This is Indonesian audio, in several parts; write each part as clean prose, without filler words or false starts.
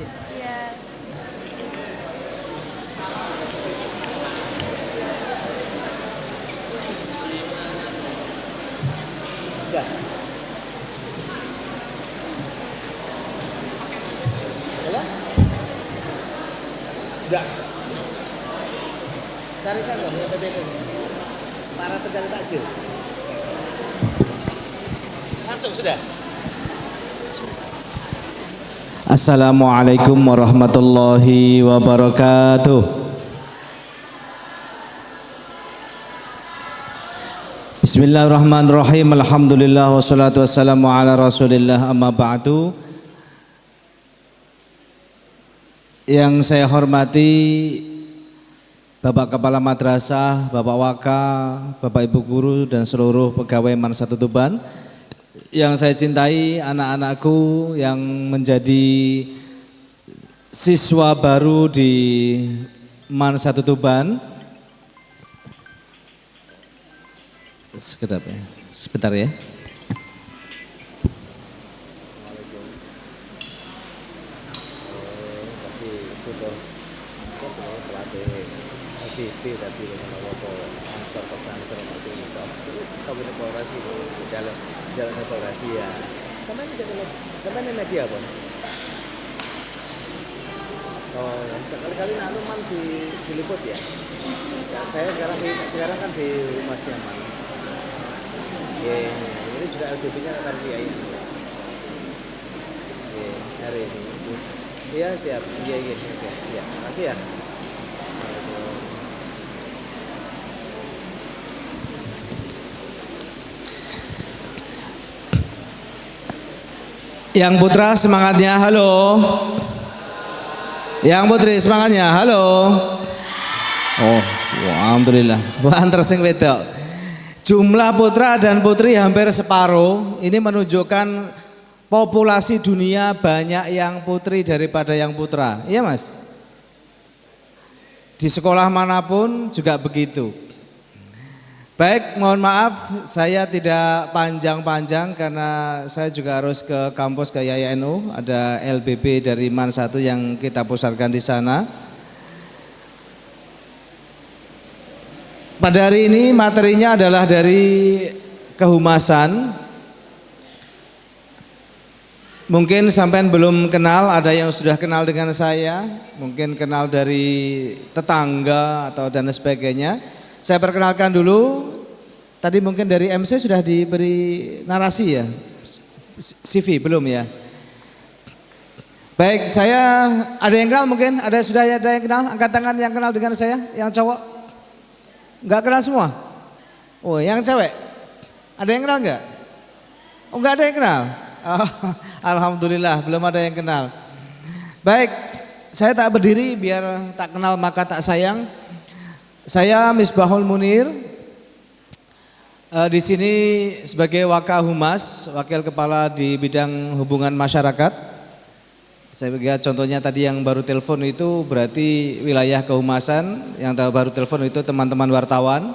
Makasih. Iya. Sudah. Sudah? Sudah. Carikan dong yang PPT para pencari takjil. Langsung sudah. Assalamualaikum warahmatullahi wabarakatuh. Bismillahirrahmanirrahim. Alhamdulillah wassalatu wassalamu ala Rasulillah, amma ba'du. Yang saya hormati Bapak Kepala Madrasah, Bapak Waka, Bapak Ibu Guru dan seluruh pegawai MAN 1 Tuban. Yang saya cintai anak-anakku yang menjadi siswa baru di MAN 1 Tuban. Sebentar ya. Jalan operasi ya. Sampai ini media pun. Oh, sekali-kali Man diliput ya. Saya sekarang kan di Humasnya Man. Ini juga LBB-nya akan kiai. Hari ini. Iya siap. Iya. Ya, makasih ya. Yang putra semangatnya halo. Yang putri semangatnya halo. Oh, alhamdulillah. Antar sing wedok. Jumlah putra dan putri hampir separuh. Ini menunjukkan populasi dunia banyak yang putri daripada yang putra. Iya Mas? Di sekolah manapun juga begitu. Baik, mohon maaf saya tidak panjang-panjang karena saya juga harus ke kampus ke YAINU, ada LBB dari MAN 1 yang kita pusatkan di sana. Pada hari ini materinya adalah dari kehumasan. Mungkin sampean belum kenal, ada yang sudah kenal dengan saya, mungkin kenal dari tetangga atau dan sebagainya. Saya perkenalkan dulu, tadi mungkin dari MC sudah diberi narasi ya, CV belum ya? Baik, saya ada yang kenal mungkin, ada yang kenal, angkat tangan yang kenal dengan saya, yang cowok? Enggak kenal semua? Oh, yang cewek? Ada yang kenal enggak? Oh, enggak ada yang kenal? Oh, alhamdulillah, belum ada yang kenal. Baik, saya tak berdiri biar tak kenal maka tak sayang. Saya Misbahul Munir, di sini sebagai Wakahumas, wakil kepala di bidang hubungan masyarakat. Saya lihat contohnya tadi yang baru telepon itu berarti wilayah kehumasan, yang baru telepon itu teman-teman wartawan.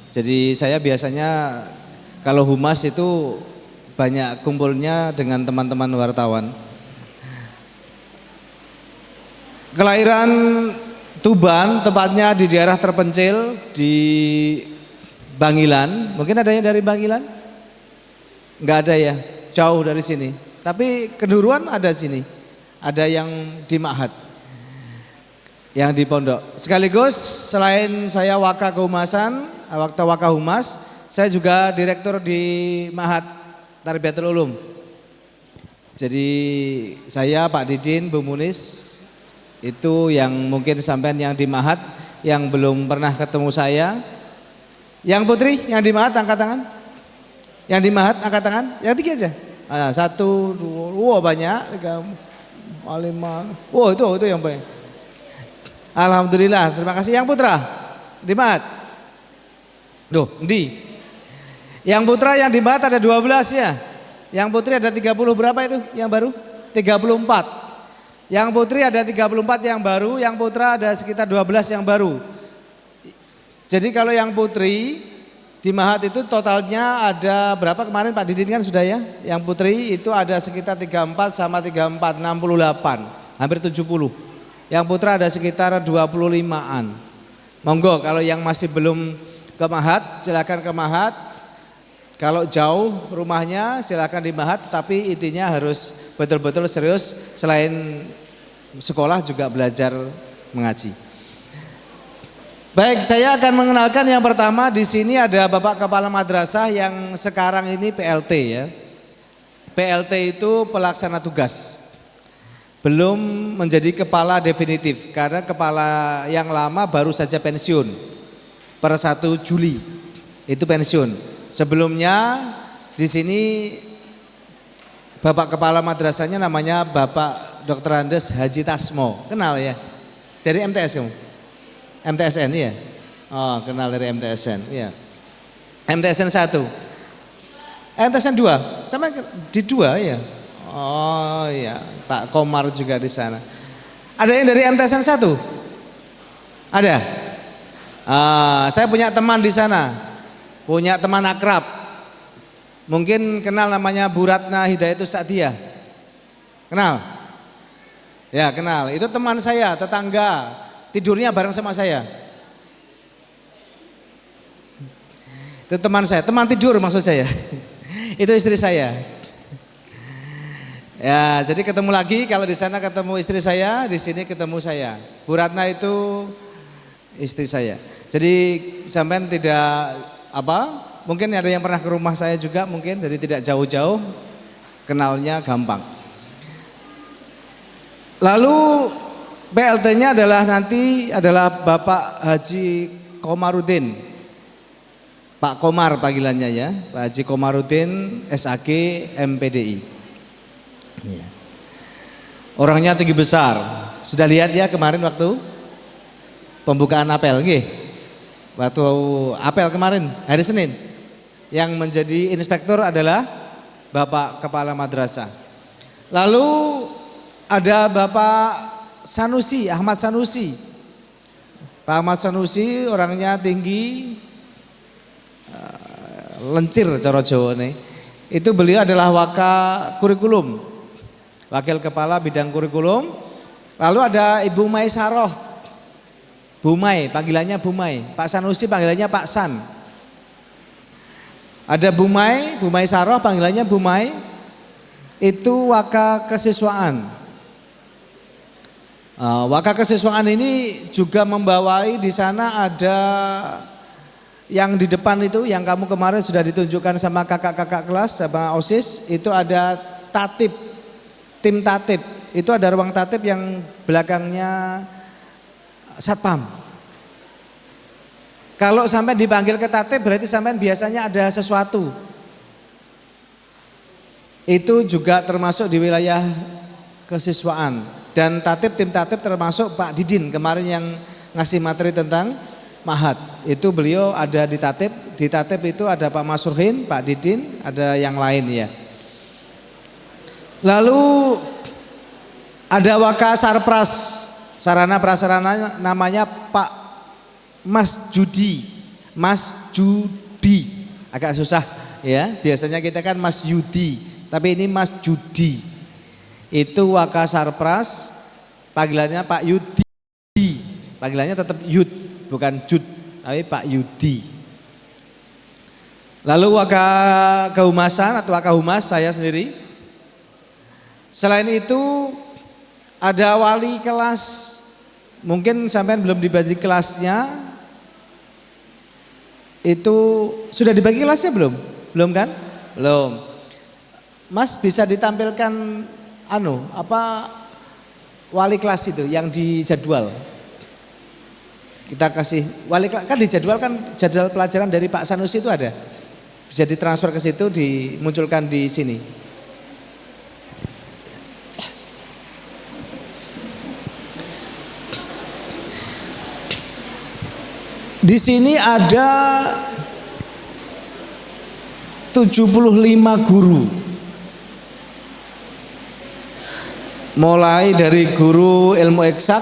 Jadi saya biasanya kalau humas itu banyak kumpulnya dengan teman-teman wartawan. Kelahiran Tuban, tepatnya di daerah terpencil di Bangilan. Mungkin adanya dari Bangilan? Enggak ada ya, jauh dari sini. Tapi Keduruan ada sini. Ada yang di Ma'had, yang di pondok. Sekaligus selain saya Waka Kehumasan, Wakahumas, saya juga direktur di Ma'had Tarbiyatul Ulum. Jadi saya Pak Didin, Bu Munis, itu yang mungkin sampean yang di Ma'had yang belum pernah ketemu saya. Yang putri yang di Ma'had angkat tangan. Yang di Ma'had angkat tangan. Yang tiga aja. Nah, 1, 2, banyak. 3, 5. Itu yang banyak. Alhamdulillah, terima kasih. Yang putra di Ma'had. Duh, di. Yang putra yang di Ma'had ada 12 ya. Yang putri ada 30 berapa itu yang baru? 34. Yang putri ada 34 yang baru, yang putra ada sekitar 12 yang baru. Jadi kalau yang putri di Ma'had itu totalnya ada berapa kemarin Pak Didin kan sudah ya? Yang putri itu ada sekitar 34 sama 34, 68. hampir 70. Yang putra ada sekitar 25-an. Monggo kalau yang masih belum ke Mahat silakan ke Mahat. Kalau jauh rumahnya silakan di Mahat, tapi intinya harus betul-betul serius, selain sekolah juga belajar mengaji. Baik, saya akan mengenalkan yang pertama. Di sini ada Bapak Kepala Madrasah yang sekarang ini PLT ya. PLT itu pelaksana tugas. Belum menjadi kepala definitif karena kepala yang lama baru saja pensiun per 1 Juli. Itu pensiun. Sebelumnya di sini Bapak Kepala Madrasahnya namanya Bapak Dr. Andes Haji Tasmo. Kenal ya? Dari MTS kamu? MTSN ya? Oh, kenal dari MTSN ya. MTSN 1. MTSN 2. Sama di 2 ya? Oh iya, Pak Komar juga di sana. Ada yang dari MTSN 1? Ada? Saya punya teman di sana. Punya teman akrab. Mungkin kenal namanya Bu Ratna Hidayatus Sa'diyah. Kenal? Ya kenal, itu teman saya, tetangga. Tidurnya bareng sama saya. Itu teman saya, teman tidur maksud saya. Itu istri saya. Ya, jadi ketemu lagi, kalau di sana ketemu istri saya, di sini ketemu saya. Bu Ratna itu istri saya. Jadi sampean tidak mungkin ada yang pernah ke rumah saya juga mungkin, jadi tidak jauh-jauh, kenalnya gampang. Lalu PLT-nya adalah Bapak Haji Komarudin, Pak Komar panggilannya ya, Pak Haji Komarudin SAG MPDI. Ya. Orangnya tinggi besar, sudah lihat ya kemarin waktu pembukaan apel, nggih. Waktu apel kemarin hari Senin, yang menjadi inspektur adalah Bapak Kepala Madrasah. Lalu ada Bapak Sanusi, Ahmad Sanusi. Pak Ahmad Sanusi orangnya tinggi, lencir cara Jawa nih. Itu beliau adalah kurikulum, wakil kepala bidang kurikulum. Lalu ada Ibu Maisaroh, Bu Mai, panggilannya Bu Mai. Pak Sanusi panggilannya Pak San. Ada Bu Mai Saroh panggilannya Bu Mai. Itu waka kesiswaan. Waka kesiswaan ini juga membawai, di sana ada yang di depan itu, yang kamu kemarin sudah ditunjukkan sama kakak-kakak kelas sama OSIS, itu ada tatib, tim tatib. Itu ada ruang tatib yang belakangnya Satpam. Kalau sampai dipanggil ke tatib berarti sampai biasanya ada sesuatu. Itu juga termasuk di wilayah kesiswaan. Dan tatib, tim tatib termasuk Pak Didin kemarin yang ngasih materi tentang Mahat. Itu beliau ada di tatib. Di tatib itu ada Pak Masurhin, Pak Didin, ada yang lain ya. Lalu ada Waka Sarpras, sarana prasarana namanya Pak Mas Judi. Mas Judi, agak susah ya, biasanya kita kan Mas Yudi, tapi ini Mas Judi. Itu Waka Sarpras, panggilannya Pak Yudi, panggilannya tetap Yud, bukan Jud, tapi Pak Yudi. Lalu Waka Kehumasan atau Waka Humas saya sendiri. Selain itu ada wali kelas, mungkin sampean belum dibagi kelasnya. Itu sudah dibagi kelasnya belum? Belum kan? Belum. Mas bisa ditampilkan wali kelas itu yang di jadwal. Kita kasih wali kelas, kan di jadwal kan jadwal pelajaran dari Pak Sanusi itu ada. Bisa ditransfer ke situ, dimunculkan di sini. Di sini ada 75 guru. Mulai dari guru ilmu eksak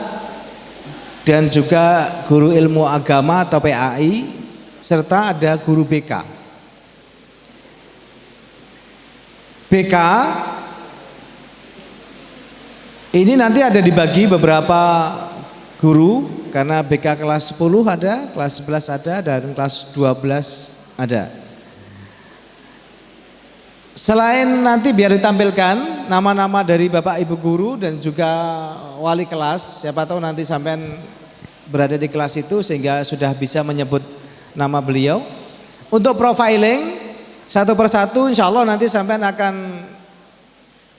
dan juga guru ilmu agama atau PAI, serta ada guru BK. BK Ini nanti ada dibagi beberapa guru, karena BK kelas 10 ada, kelas 11 ada, dan kelas 12 ada. Selain nanti biar ditampilkan nama-nama dari Bapak Ibu guru dan juga wali kelas, siapa tahu nanti sampean berada di kelas itu sehingga sudah bisa menyebut nama beliau. Untuk profiling satu persatu insya Allah nanti sampean akan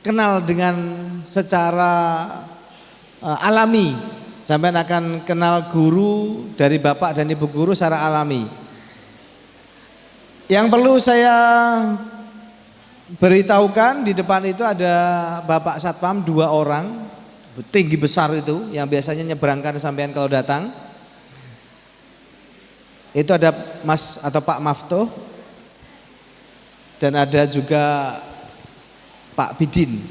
kenal dengan secara alami. Sampean akan kenal guru dari Bapak dan Ibu guru secara alami. Yang perlu saya beritahukan, di depan itu ada Bapak Satpam 2 orang, tinggi besar itu, yang biasanya nyeberangkan sampean kalau datang. Itu ada Mas atau Pak Mafto, dan ada juga Pak Bidin,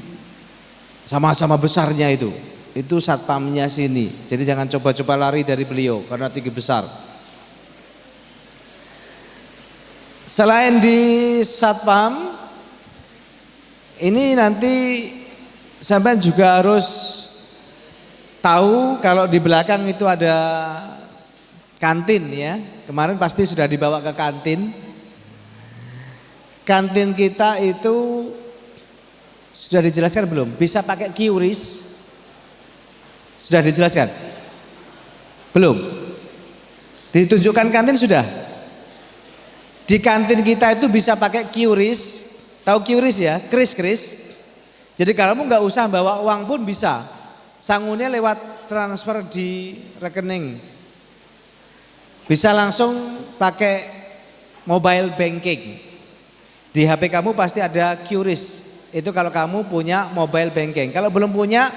sama-sama besarnya itu satpamnya sini. Jadi jangan coba-coba lari dari beliau karena tinggi besar. Selain di satpam, ini nanti sampai juga harus tahu kalau di belakang itu ada kantin ya. Kemarin pasti sudah dibawa ke kantin. Kantin kita itu sudah dijelaskan belum? Bisa pakai QRIS? Sudah dijelaskan? Belum? Ditunjukkan kantin sudah? Di kantin kita itu bisa pakai QRIS. Tahu QRIS ya? Kris. Jadi kalau kamu nggak usah bawa uang pun bisa. Sangunnya lewat transfer di rekening. Bisa langsung pakai mobile banking. Di HP kamu pasti ada QRIS. Itu kalau kamu punya mobile banking. Kalau belum punya,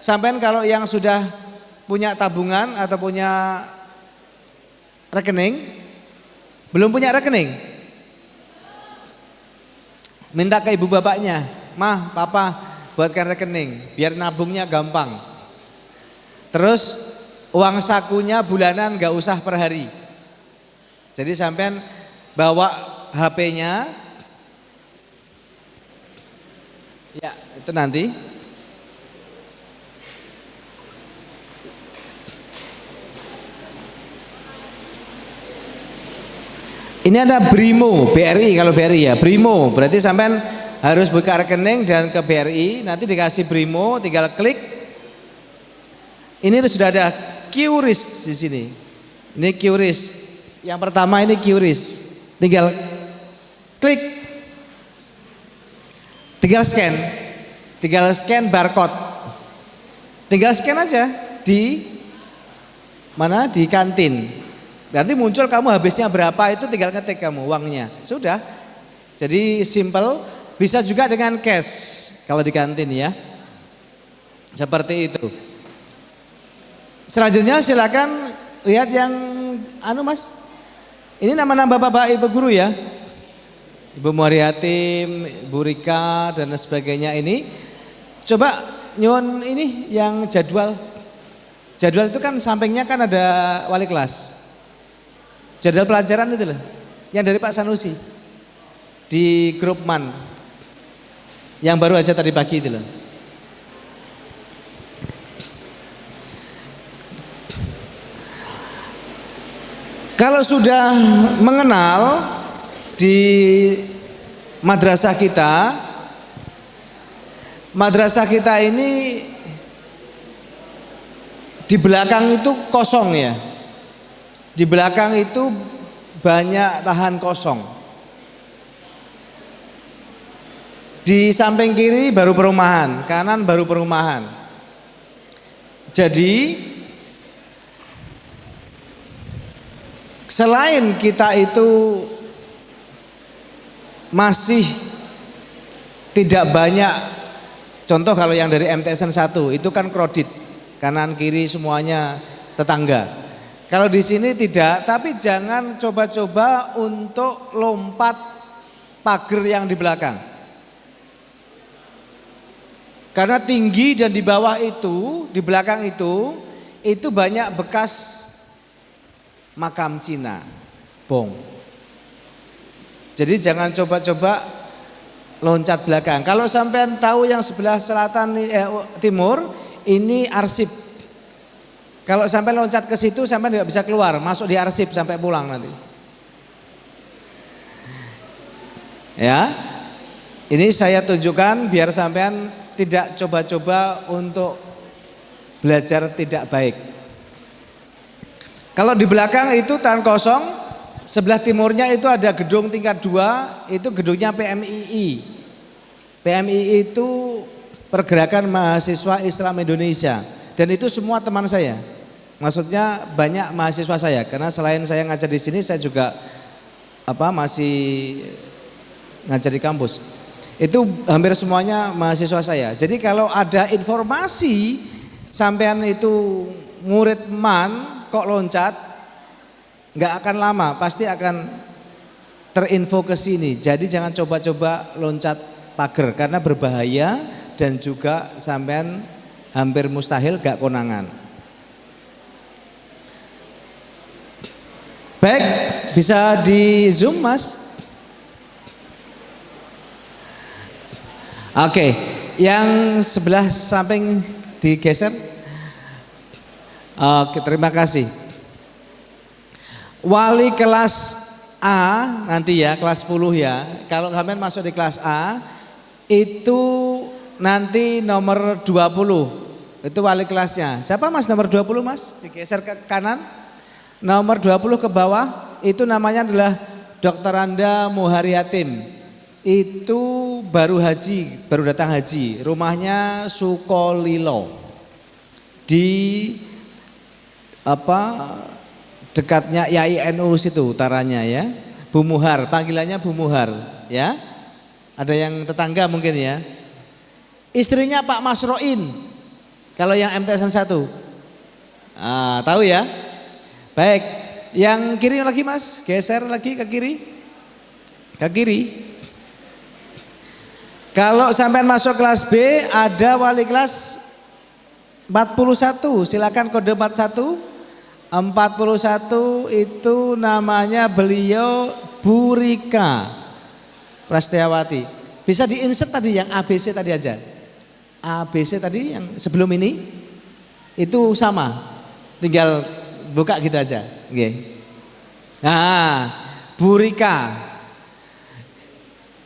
sampean kalau yang sudah punya tabungan atau punya rekening, belum punya rekening, minta ke ibu bapaknya, mah, papa, buatkan rekening, biar nabungnya gampang. Terus uang sakunya bulanan gak usah per hari. Jadi sampean bawa HP-nya, ya itu nanti. Ini ada Brimo, BRI kalau BRI ya, Brimo. Berarti sampean harus buka rekening dan ke BRI, nanti dikasih Brimo, tinggal klik. Ini sudah ada QRIS di sini. Ini QRIS. Yang pertama ini QRIS. Tinggal klik. Tinggal scan. Tinggal scan barcode. Tinggal scan aja di mana? Di kantin. Nanti muncul kamu habisnya berapa, itu tinggal ngetik kamu uangnya. Sudah. Jadi simple, bisa juga dengan cash kalau di kantin ya. Seperti itu. Selanjutnya silakan lihat yang Mas. Ini nama-nama Bapak Ibu guru ya. Ibu Mariatim, Ibu Rika dan sebagainya ini. Coba nyuwun ini yang jadwal. Jadwal itu kan sampingnya kan ada wali kelas. Jadwal pelajaran itu loh, yang dari Pak Sanusi di grup MAN, yang baru aja tadi pagi itu loh. Kalau sudah mengenal di madrasah kita ini di belakang itu kosong ya. Di belakang itu banyak tahan kosong. Di samping kiri baru perumahan, kanan baru perumahan. Jadi selain kita itu masih tidak banyak, contoh kalau yang dari MTSN 1 itu kan kredit, kanan kiri semuanya tetangga. Kalau di sini tidak, tapi jangan coba-coba untuk lompat pagar yang di belakang. Karena tinggi dan di bawah itu, di belakang itu banyak bekas makam Cina, bom. Jadi jangan coba-coba loncat belakang. Kalau sampean tahu yang sebelah selatan timur, ini arsip. Kalau sampai loncat ke situ sampai nggak bisa keluar, masuk di arsip sampai pulang nanti. Ya, ini saya tunjukkan biar sampean tidak coba-coba untuk belajar tidak baik. Kalau di belakang itu tanah kosong, sebelah timurnya itu ada gedung tingkat 2, itu gedungnya PMII. PMII itu Pergerakan Mahasiswa Islam Indonesia, dan itu semua teman saya. Maksudnya banyak mahasiswa saya, karena selain saya ngajar di sini, saya juga masih ngajar di kampus. Itu hampir semuanya mahasiswa saya. Jadi kalau ada informasi sampean itu murid MAN kok loncat, nggak akan lama pasti akan terinfo ke sini. Jadi jangan coba-coba loncat pagar karena berbahaya dan juga sampean hampir mustahil gak konangan. Baik, bisa di zoom Mas. Oke, yang sebelah samping digeser. Oke, terima kasih. Wali kelas A nanti ya, kelas 10 ya. Kalau kalian masuk di kelas A, itu nanti nomor 20. Itu wali kelasnya. Siapa Mas nomor 20 Mas? Digeser ke kanan. Nomor 20 ke bawah, itu namanya adalah Dr. Anda Muharyatim. Itu baru datang haji. Rumahnya Sukolilo. Di dekatnya YINU situ utaranya ya. Bu Muhar, panggilannya Bu Muhar ya. Ada yang tetangga mungkin ya. Istrinya Pak Masroin. Kalau yang MTSN 1. Tahu ya? Baik, yang kiri lagi Mas, geser lagi ke kiri. Ke kiri. Kalau sampai masuk kelas B, ada wali kelas 41, silakan kode 41. 41 itu namanya beliau Bu Rika Prastiawati. Bisa diinsert tadi yang ABC tadi aja. ABC tadi yang sebelum ini itu sama. Tinggal buka gitu aja. Oke. Nah, Bu Rika.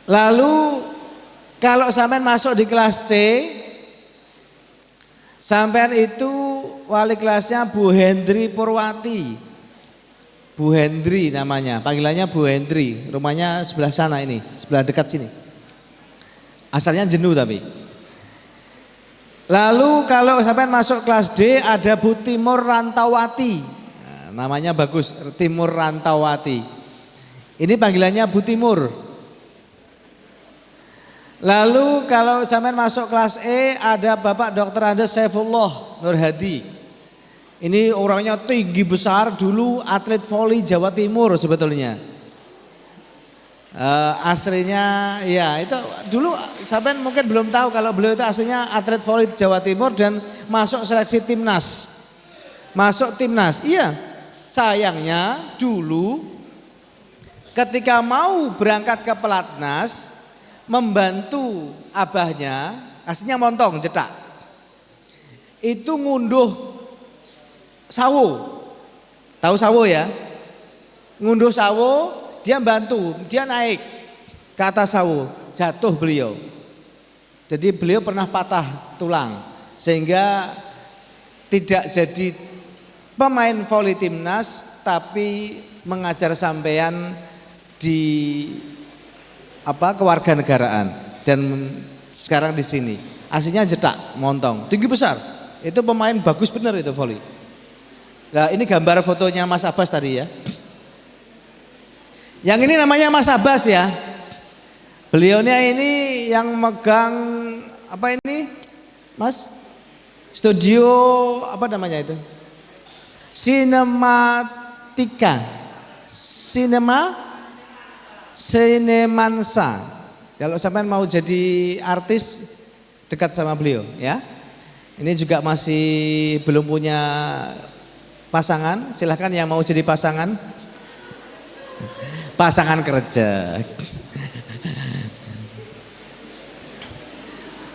Lalu kalau sampean masuk di kelas C, sampean itu wali kelasnya Bu Hendri Purwati. Bu Hendri namanya, panggilannya Bu Hendri. Rumahnya sebelah sana ini, sebelah dekat sini. Asalnya Jenuh tapi. Lalu kalau sampean masuk kelas D ada Bu Timur Rantawati. Namanya bagus, Timur Rantawati. Ini panggilannya Bu Timur. Lalu kalau sampean masuk kelas E ada Bapak Dr. Andes Saifullah Nur Hadi. Ini orangnya tinggi besar, dulu atlet voli Jawa Timur sebetulnya. Aslinya ya itu dulu sampean mungkin belum tahu kalau beliau itu aslinya atlet voli Jawa Timur dan masuk seleksi timnas. Masuk timnas, iya. Sayangnya dulu ketika mau berangkat ke pelatnas membantu abahnya, aslinya Montong Cetak. Itu ngunduh sawo. Tahu sawo ya? Ngunduh sawo, dia bantu, dia naik ke atas sawo, jatuh beliau. Jadi beliau pernah patah tulang sehingga tidak jadi pemain voli timnas tapi mengajar sampean di kewarganegaraan dan sekarang di sini. Aslinya Cetak, Montong, tinggi besar. Itu pemain bagus benar itu voli. Nah, ini gambar fotonya Mas Abbas tadi ya. Yang ini namanya Mas Abbas ya. Beliaunya ini yang megang apa ini? Mas? Studio apa namanya itu? Sinematika. Sinemansa. Kalau sampean mau jadi artis dekat sama beliau ya. Ini juga masih belum punya pasangan. Silahkan yang mau jadi pasangan. Pasangan kerja.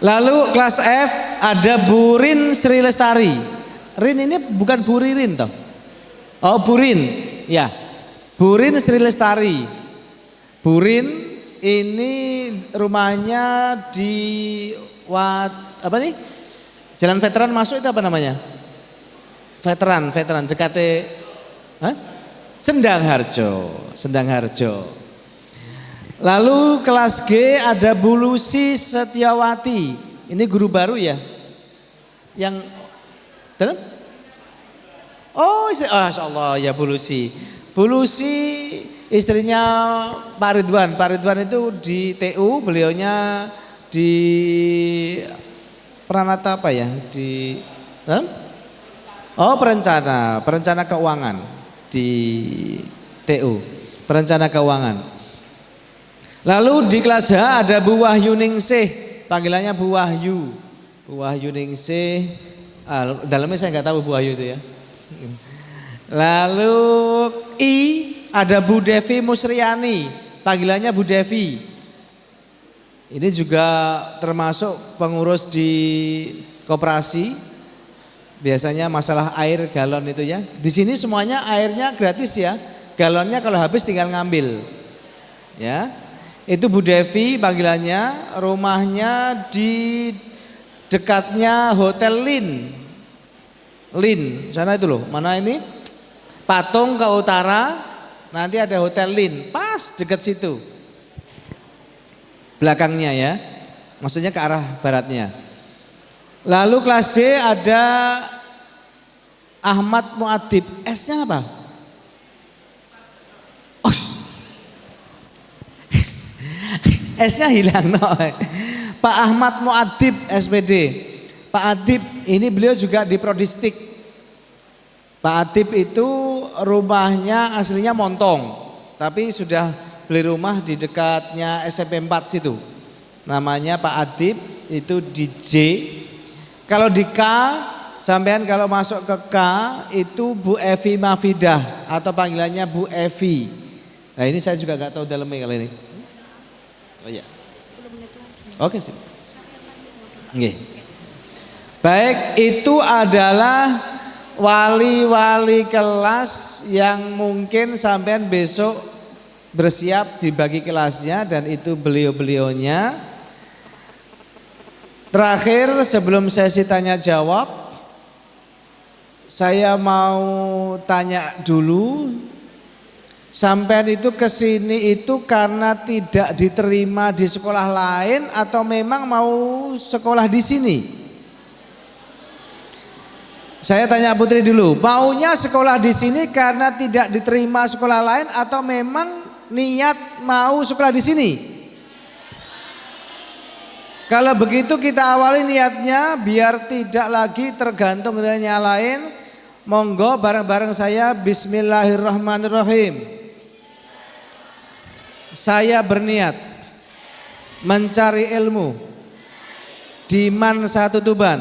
Lalu kelas F ada Bu Rin Sri Lestari. Rin ini bukan Bu Ririn toh. Oh Bu Rin, ya. Bu Rin Sri Lestari. Bu Rin ini rumahnya di apa nih? Jalan Veteran masuk itu apa namanya? Veteran dekat Sendang Harjo. Lalu kelas G ada Bu Lucy Setiawati. Ini guru baru ya? Yang dalam? Oh, Masya Allah ya Bu Lucy. Bu Lucy istrinya Pak Ridwan. Pak Ridwan itu di TU, beliaunya di Pranata apa ya? Di perencana keuangan di TU, perencana keuangan. Lalu di kelas H ada Bu Wahyu Ningsih, panggilannya Bu Wahyu. Bu Wahyu Ningsih, dalamnya saya nggak tahu Bu Wahyu itu ya. Lalu I ada Bu Devi Musriani, panggilannya Bu Devi. Ini juga termasuk pengurus di koperasi. Biasanya masalah air galon itu ya. Di sini semuanya airnya gratis ya. Galonnya kalau habis tinggal ngambil. Ya. Itu Bu Devi panggilannya, rumahnya di dekatnya Hotel Lin, sana itu loh, mana ini? Patung ke utara, nanti ada Hotel Lin, pas dekat situ. Belakangnya ya, maksudnya ke arah baratnya. Lalu kelas C ada Ahmad Muadib, S-nya apa? S-nya hilang no. Pak Ahmad Muadib SPD. Pak Adib ini beliau juga di Prodistik. Pak Adib itu rumahnya aslinya Montong, tapi sudah beli rumah di dekatnya SMP 4 situ. Namanya Pak Adib, itu di J. Kalau di K, sampean kalau masuk ke K itu Bu Evi Mafidah atau panggilannya Bu Evi. Nah ini saya juga nggak tahu dalamnya kali ini. Oh iya. Oke sih. Oke. Baik, itu adalah wali-wali kelas yang mungkin sampean besok bersiap dibagi kelasnya dan itu beliau-beliaunya. Terakhir sebelum sesi tanya jawab, saya mau tanya dulu. Sampean itu kesini itu karena tidak diterima di sekolah lain atau memang mau sekolah di sini? Saya tanya Putri dulu, maunya sekolah di sini karena tidak diterima sekolah lain atau memang niat mau sekolah di sini? Kalau begitu kita awali niatnya biar tidak lagi tergantung dengan yang lain. Monggo bareng-bareng saya, Bismillahirrahmanirrahim. Saya berniat mencari ilmu di Man Satu Tuban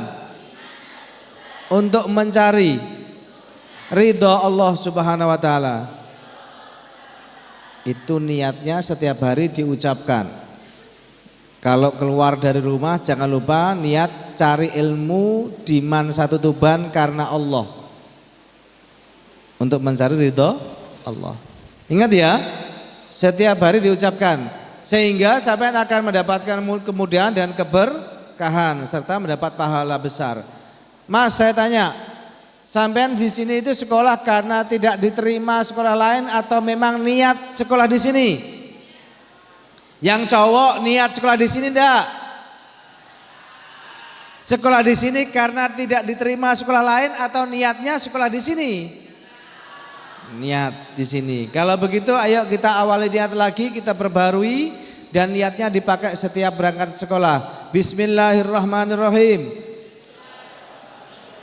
untuk mencari ridho Allah Subhanahu wa taala. Itu niatnya setiap hari diucapkan. Kalau keluar dari rumah jangan lupa niat cari ilmu di Man Satu Tuban karena Allah. Untuk mencari ridho Allah. Ingat ya, setiap hari diucapkan sehingga sampai akan mendapatkan kemudahan dan keberkahan serta mendapat pahala besar. Mas, saya tanya, sampean di sini itu sekolah karena tidak diterima sekolah lain atau memang niat sekolah di sini? Yang cowok niat sekolah di sini enggak? Sekolah di sini karena tidak diterima sekolah lain atau niatnya sekolah di sini? Niat di sini. Kalau begitu ayo kita awali niat lagi, kita perbarui dan niatnya dipakai setiap berangkat sekolah. Bismillahirrahmanirrahim.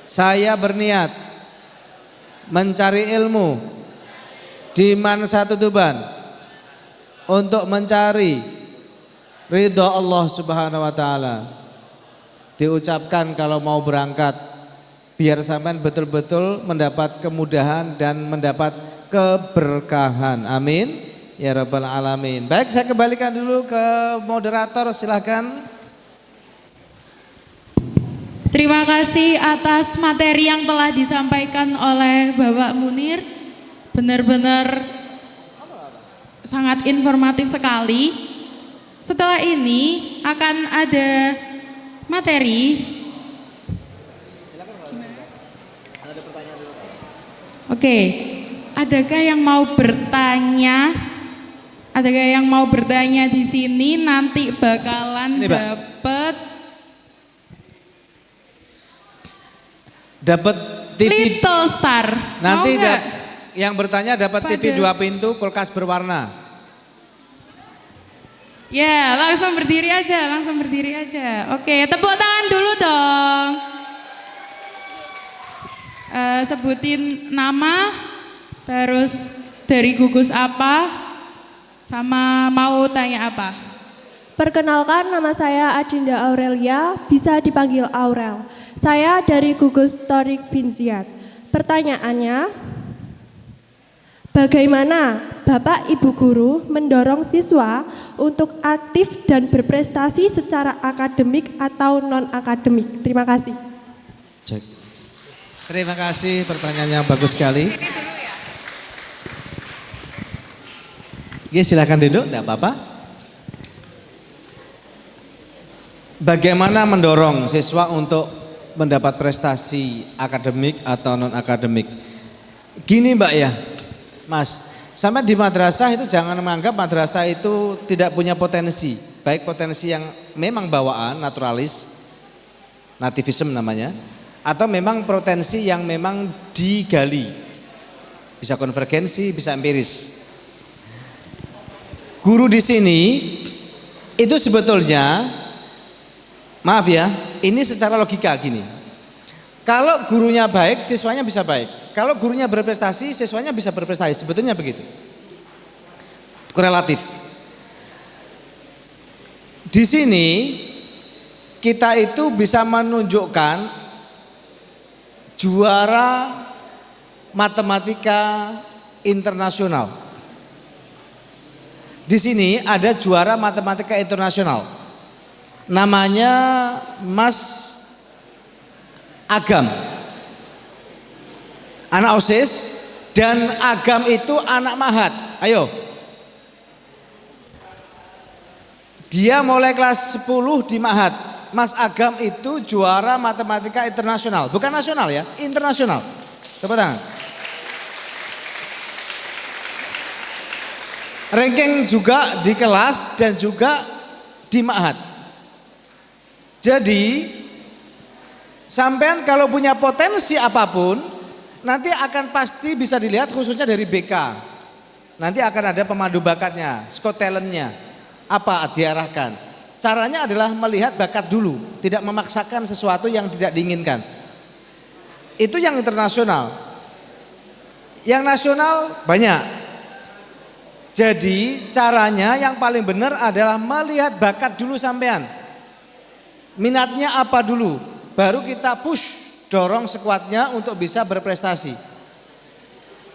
Saya berniat mencari ilmu di Man Satu Tuban untuk mencari ridho Allah Subhanahu wa taala. Diucapkan kalau mau berangkat biar sampean betul-betul mendapat kemudahan dan mendapat keberkahan. Amin ya rabbal alamin. Baik, saya kembalikan dulu ke moderator, silakan. Terima kasih atas materi yang telah disampaikan oleh Bapak Munir. Benar-benar sangat informatif sekali. Setelah ini akan ada materi. Oke, adakah yang mau bertanya? Adakah yang mau bertanya di sini? Nanti bakalan dapat TV Little Star. Nanti yang bertanya dapat TV 2 pintu, kulkas berwarna. Ya, langsung berdiri aja. Oke, tepuk tangan dulu dong. Sebutin nama, terus dari gugus apa, sama mau tanya apa. Perkenalkan, nama saya Adinda Aurelia, bisa dipanggil Aurel. Saya dari gugus Torik bin Ziyad. Pertanyaannya, bagaimana Bapak Ibu Guru mendorong siswa untuk aktif dan berprestasi secara akademik atau non-akademik? Terima kasih. Cek. Terima kasih, pertanyaannya bagus sekali. Ya, silakan duduk, tidak apa-apa. Bagaimana mendorong siswa untuk mendapat prestasi akademik atau non-akademik? Gini Mbak ya, Mas, sampai di madrasah itu jangan menganggap madrasah itu tidak punya potensi. Baik potensi yang memang bawaan, naturalis, nativism namanya, atau memang potensi yang memang digali. Bisa konvergensi, bisa empiris. Guru di sini itu sebetulnya, maaf ya, ini secara logika gini. Kalau gurunya baik, siswanya bisa baik. Kalau gurunya berprestasi, siswanya bisa berprestasi. Sebetulnya begitu. Korelatif. Di sini kita itu bisa menunjukkan juara matematika internasional. Di sini ada juara matematika internasional. Namanya Mas Agam. Anak OSIS, dan Agam itu anak Mahat. Ayo. Dia mulai kelas 10 di Mahat. Mas Agam itu juara matematika internasional, bukan nasional ya, internasional. Tepuk tangan. Ranking juga di kelas dan juga di Ma'had. Jadi sampean kalau punya potensi apapun, nanti akan pasti bisa dilihat khususnya dari BK. Nanti akan ada pemandu bakatnya, Scott talentnya, apa diarahkan. Caranya adalah melihat bakat dulu, tidak memaksakan sesuatu yang tidak diinginkan. Itu yang internasional. Yang nasional banyak. Jadi caranya yang paling benar adalah melihat bakat dulu sampean. Minatnya apa dulu, baru kita push, dorong sekuatnya untuk bisa berprestasi.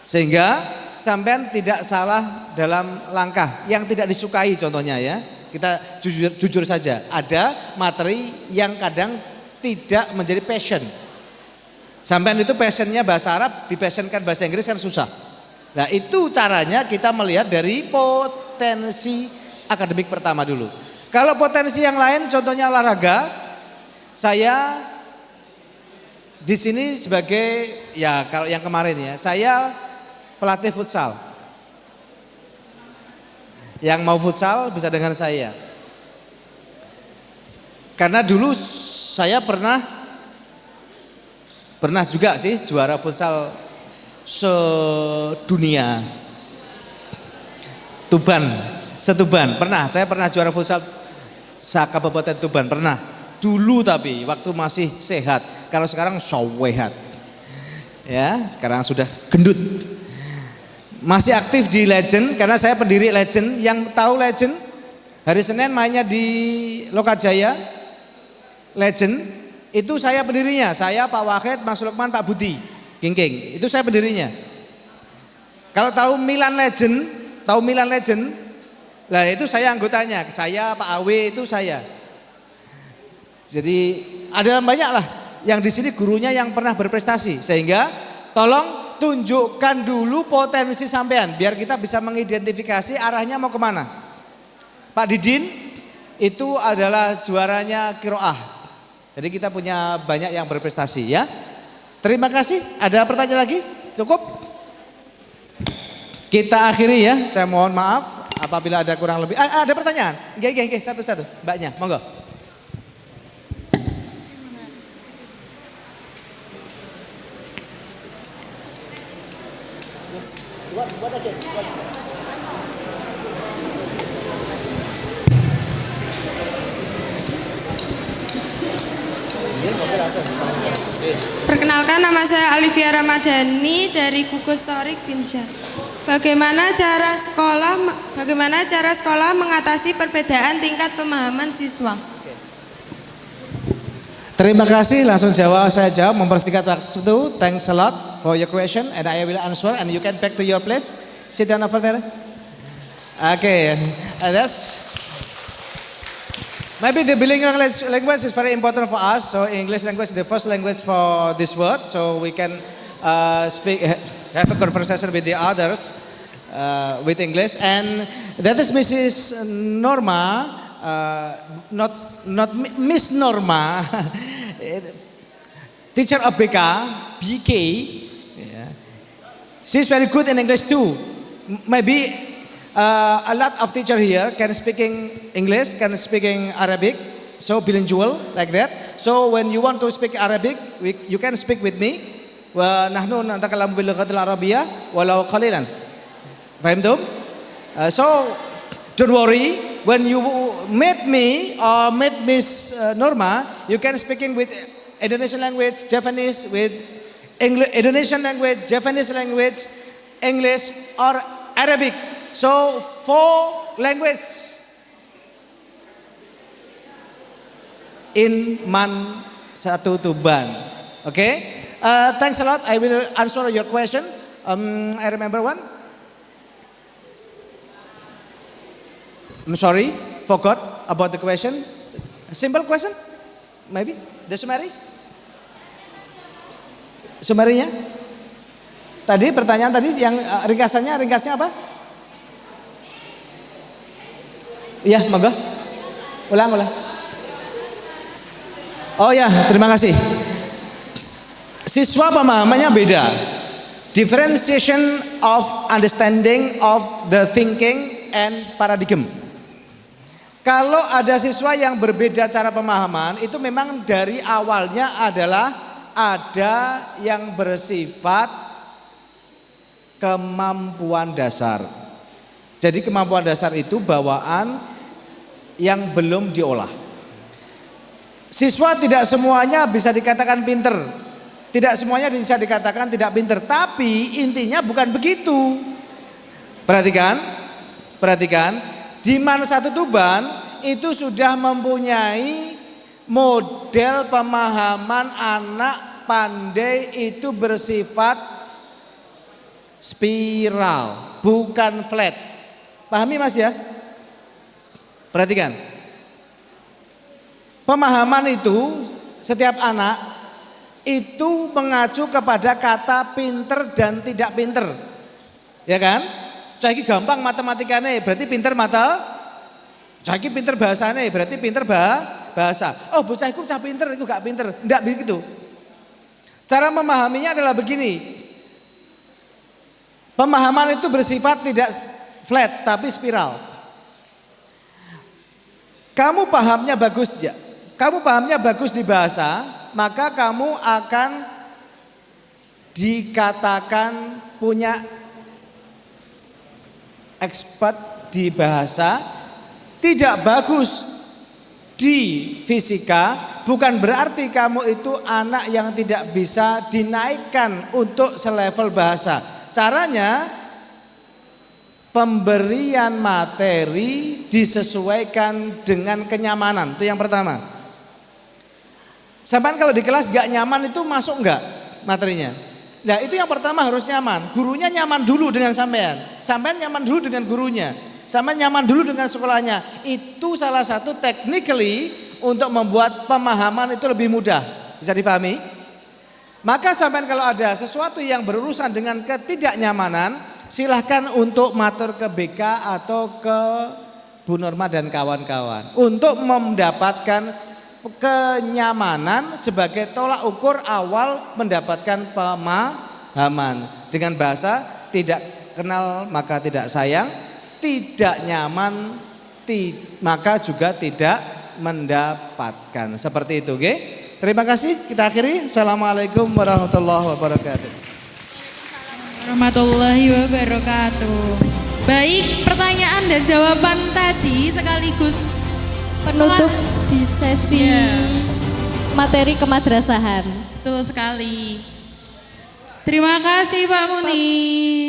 Sehingga sampean tidak salah dalam langkah yang tidak disukai contohnya ya. Kita jujur saja, ada materi yang kadang tidak menjadi passion. Sampean itu passionnya bahasa Arab, dipassionkan bahasa Inggris kan susah. Nah itu caranya kita melihat dari potensi akademik pertama dulu. Kalau potensi yang lain contohnya olahraga, saya di sini sebagai, ya kalau yang kemarin ya, saya pelatih futsal. Yang mau futsal bisa dengan saya. Karena dulu saya pernah juga sih juara futsal sedunia. Setuban. Saya pernah juara futsal Kabupaten Tuban, pernah. Dulu tapi waktu masih sehat. Kalau sekarang sawehat. Ya, sekarang sudah gendut. Masih aktif di Legend karena saya pendiri Legend. Yang tahu Legend, hari Senin mainnya di Lokajaya. Legend itu saya pendirinya. Saya, Pak Wahid, Mas Lukman, Pak Budi, King. Itu saya pendirinya. Kalau tahu Milan Legend, lah itu saya anggotanya. Saya, Pak Awe itu saya. Jadi ada banyak lah. yang di sini gurunya yang pernah berprestasi, sehingga tolong tunjukkan dulu potensi sampean biar kita bisa mengidentifikasi arahnya mau kemana. Pak Didin itu adalah juaranya kiroah, jadi kita punya banyak yang berprestasi ya. Terima kasih. Ada pertanyaan lagi? Cukup? Kita akhiri ya. Saya mohon maaf apabila ada kurang lebih. Ada pertanyaan? Oke, satu-satu. Mbaknya, monggo. Perkenalkan, nama saya Alivia Ramadhani dari Gugus Torik Binsyah. Bagaimana cara sekolah mengatasi perbedaan tingkat pemahaman siswa? Terima kasih, langsung saya jawab mempersingkat waktu. Thanks a lot for your question and I will answer and you can back to your place. Sit down over there. Okay, that's maybe the bilingual language is very important for us. So English language is the first language for this world, so we can have a conversation with the others with English. And that is Mrs. Norma, not Miss Norma, teacher of BK. Yeah. She's very good in English too. Maybe a lot of teacher here can speaking English, can speaking Arabic, so bilingual like that. So when you want to speak Arabic, you can speak with me. ونحن نتكلم باللغة العربية ولو قليلا. فهمتم? So don't worry. When you meet me or meet Miss Norma, you can speaking with Indonesian language, Japanese, with Indonesian language, Japanese language, English or Arabic. So 4 language in man satu tuban. Okay? Thanks a lot. I will answer your question. I remember one. I'm sorry, forgot about the question. Simple question, maybe. The summary. Summary-nya. Tadi pertanyaan tadi yang ringkasnya apa? Iya, monggo. Ulang. Oh ya, terima kasih. Siswa pemahamannya beda. Differentiation of understanding of the thinking and paradigm. Kalau ada siswa yang berbeda cara pemahaman, itu memang dari awalnya adalah ada yang bersifat kemampuan dasar. Jadi kemampuan dasar itu bawaan yang belum diolah. Siswa tidak semuanya bisa dikatakan pinter, tidak semuanya bisa dikatakan tidak pinter, tapi intinya bukan begitu. Perhatikan, di Man Satu Tuban itu sudah mempunyai model pemahaman anak pandai itu bersifat spiral, bukan flat. Pahami Mas ya? Perhatikan. Pemahaman itu setiap anak itu mengacu kepada kata pinter dan tidak pinter. Ya kan? Caki gampang matematikanya berarti pinter caki pinter bahasanya berarti pinter bahasa. Oh bocah iku cah pinter, iku gak pinter. Enggak begitu. Cara memahaminya adalah begini. Pemahaman itu bersifat tidak flat tapi spiral. Kamu pahamnya bagus ya. Kamu pahamnya bagus di bahasa, maka kamu akan dikatakan punya expert di bahasa. Tidak bagus di fisika bukan berarti kamu itu anak yang tidak bisa dinaikkan untuk selevel bahasa. Caranya pemberian materi disesuaikan dengan kenyamanan. Itu yang pertama. Sampai kalau di kelas gak nyaman itu masuk enggak materinya? Nah itu yang pertama harus nyaman. Gurunya nyaman dulu dengan sampean. Sampean nyaman dulu dengan gurunya. Sampean nyaman dulu dengan sekolahnya. Itu salah satu technically untuk membuat pemahaman itu lebih mudah. Bisa difahami? Maka sampean kalau ada sesuatu yang berurusan dengan ketidaknyamanan, silahkan untuk matur ke BK atau ke Bu Norma dan kawan-kawan untuk mendapatkan kenyamanan sebagai tolak ukur awal mendapatkan pemahaman. Dengan bahasa tidak kenal maka tidak sayang, tidak nyaman maka juga tidak mendapatkan. Seperti itu, oke? Terima kasih, kita akhiri. Assalamualaikum warahmatullahi wabarakatuh. Warahmatullahi wabarakatuh. Baik, pertanyaan dan jawaban tadi sekaligus Penutup di sesi materi kemadrasahan. betul sekali. Terima kasih Pak Muni.